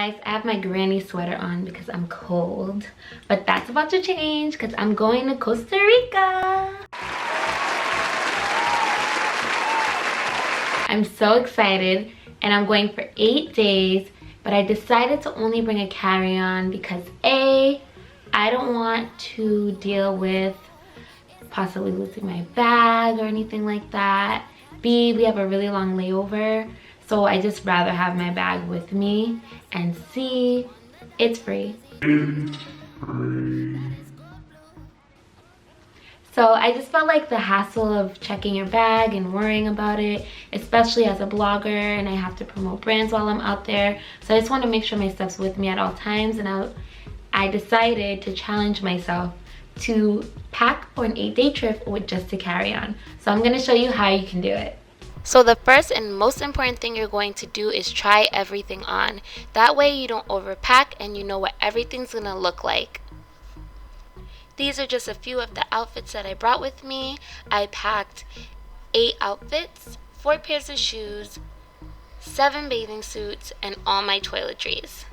guys, I have my granny sweater on because I'm cold, but that's about to change because I'm going to Costa Rica. I'm so excited, and I'm going for 8 days, but I decided to only bring a carry-on because A, I don't want to deal with possibly losing my bag or anything like that. B, we have a really long layover, so I just rather have my bag with me. And C, it's free. So I just felt like the hassle of checking your bag and worrying about it, especially as a blogger and I have to promote brands while I'm out there. So I just want to make sure my stuff's with me at all times, and I decided to challenge myself to pack for an 8-day trip with just a carry-on. So I'm going to show you how you can do it. So the first and most important thing you're going to do is try everything on. That way you don't overpack and you know what everything's going to look like. These are just a few of the outfits that I brought with me. I packed 8 outfits, 4 pairs of shoes, 7 bathing suits, and all my toiletries.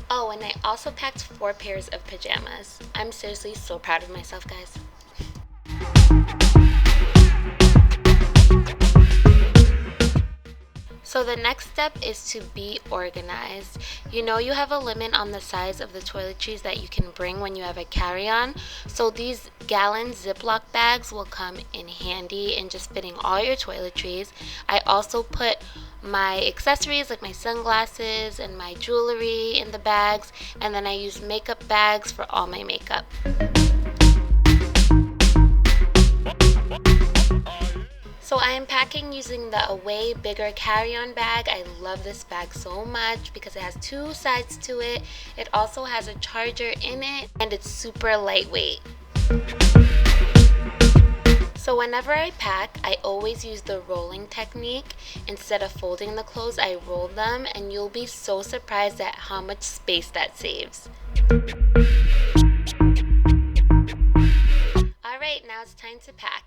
Oh, and I also packed 4 pairs of pajamas. I'm seriously so proud of myself, guys. So the next step is to be organized. You know you have a limit on the size of the toiletries that you can bring when you have a carry-on. So these gallon Ziploc bags will come in handy in just fitting all your toiletries. I also put my accessories like my sunglasses and my jewelry in the bags, and then I use makeup bags for all my makeup. So I am packing using the Away Bigger Carry-On bag. I love this bag so much because it has 2 sides to it. It also has a charger in it, and it's super lightweight. So whenever I pack, I always use the rolling technique. Instead of folding the clothes, I roll them, and you'll be so surprised at how much space that saves. Alright, now it's time to pack.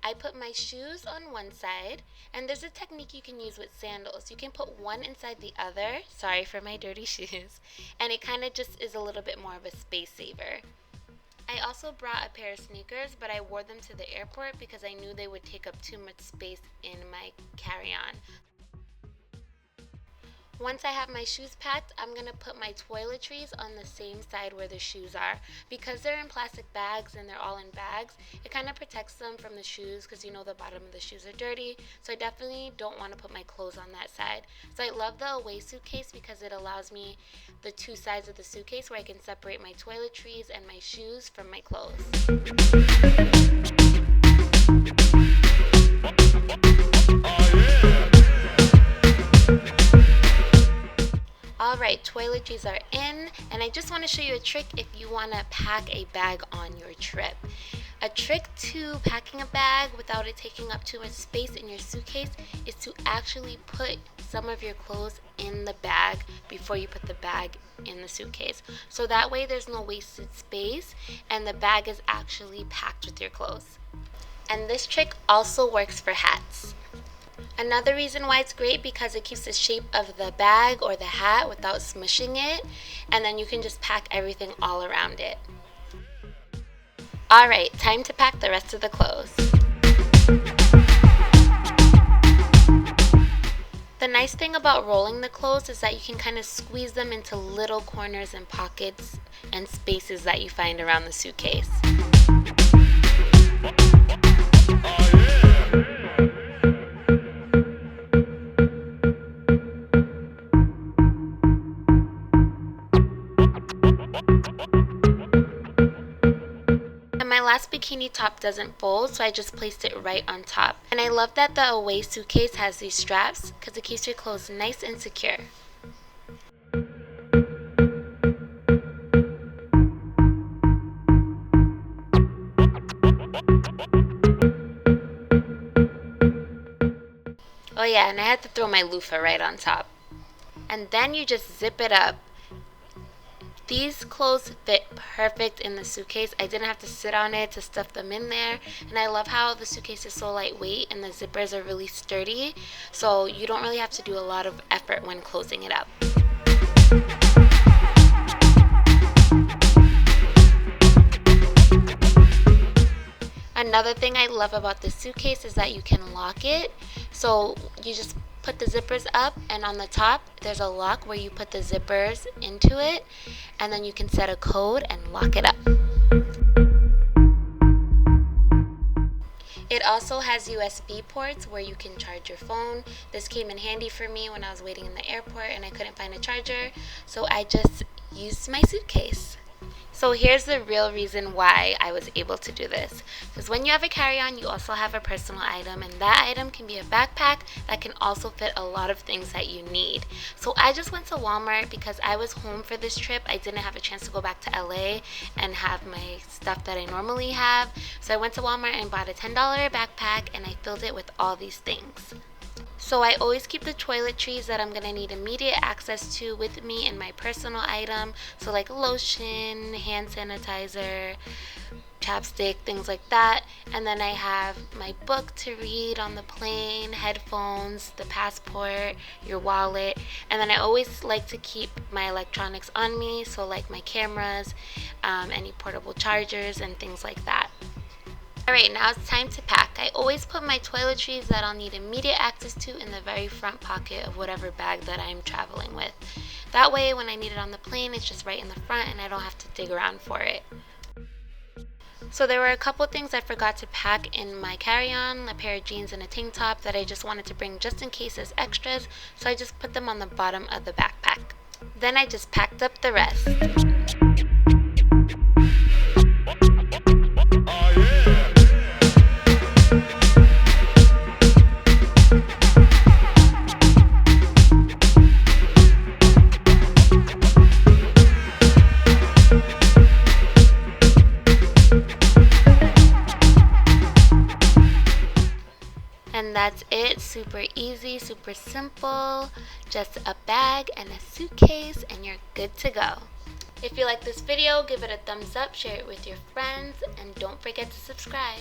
I put my shoes on one side, and there's a technique you can use with sandals. You can put one inside the other, sorry for my dirty shoes, and it kind of just is a little bit more of a space saver. I also brought a pair of sneakers, but I wore them to the airport because I knew they would take up too much space in my carry-on. Once I have my shoes packed, I'm going to put my toiletries on the same side where the shoes are. Because they're in plastic bags and they're all in bags, it kind of protects them from the shoes because you know the bottom of the shoes are dirty. So I definitely don't want to put my clothes on that side. So I love the Away suitcase because it allows me the 2 sides of the suitcase where I can separate my toiletries and my shoes from my clothes. Alright, toiletries are in, and I just want to show you a trick if you want to pack a bag on your trip. A trick to packing a bag without it taking up too much space in your suitcase is to actually put some of your clothes in the bag before you put the bag in the suitcase. So that way there's no wasted space and the bag is actually packed with your clothes. And this trick also works for hats. Another reason why it's great because it keeps the shape of the bag or the hat without smushing it, and then you can just pack everything all around it. Alright, time to pack the rest of the clothes. The nice thing about rolling the clothes is that you can kind of squeeze them into little corners and pockets and spaces that you find around the suitcase. My last bikini top doesn't fold, so I just placed it right on top. And I love that the Away suitcase has these straps because it keeps your clothes nice and secure. Oh yeah, and I had to throw my loofah right on top. And then you just zip it up. These clothes fit perfect in the suitcase. I didn't have to sit on it to stuff them in there. And I love how the suitcase is so lightweight and the zippers are really sturdy. So you don't really have to do a lot of effort when closing it up. Another thing I love about this suitcase is that you can lock it. So you just put the zippers up, and on the top there's a lock where you put the zippers into it, and then you can set a code and lock it up. It also has USB ports where you can charge your phone. This came in handy for me when I was waiting in the airport and I couldn't find a charger, so I just used my suitcase. So here's the real reason why I was able to do this. Because when you have a carry-on, you also have a personal item, and that item can be a backpack that can also fit a lot of things that you need. So I just went to Walmart because I was home for this trip. I didn't have a chance to go back to LA and have my stuff that I normally have. So I went to Walmart and bought a $10 backpack, and I filled it with all these things. So I always keep the toiletries that I'm going to need immediate access to with me in my personal item. So like lotion, hand sanitizer, chapstick, things like that. And then I have my book to read on the plane, headphones, the passport, your wallet. And then I always like to keep my electronics on me. So like my cameras, any portable chargers and things like that. Alright, now it's time to pack. I always put my toiletries that I'll need immediate access to in the very front pocket of whatever bag that I'm traveling with. That way, when I need it on the plane, it's just right in the front and I don't have to dig around for it. So there were a couple things I forgot to pack in my carry-on, a pair of jeans and a tank top that I just wanted to bring just in case as extras, so I just put them on the bottom of the backpack. Then I just packed up the rest. And that's it. Super easy, super simple. Just a bag and a suitcase and you're good to go. If you like this video, give it a thumbs up, share it with your friends, and don't forget to subscribe.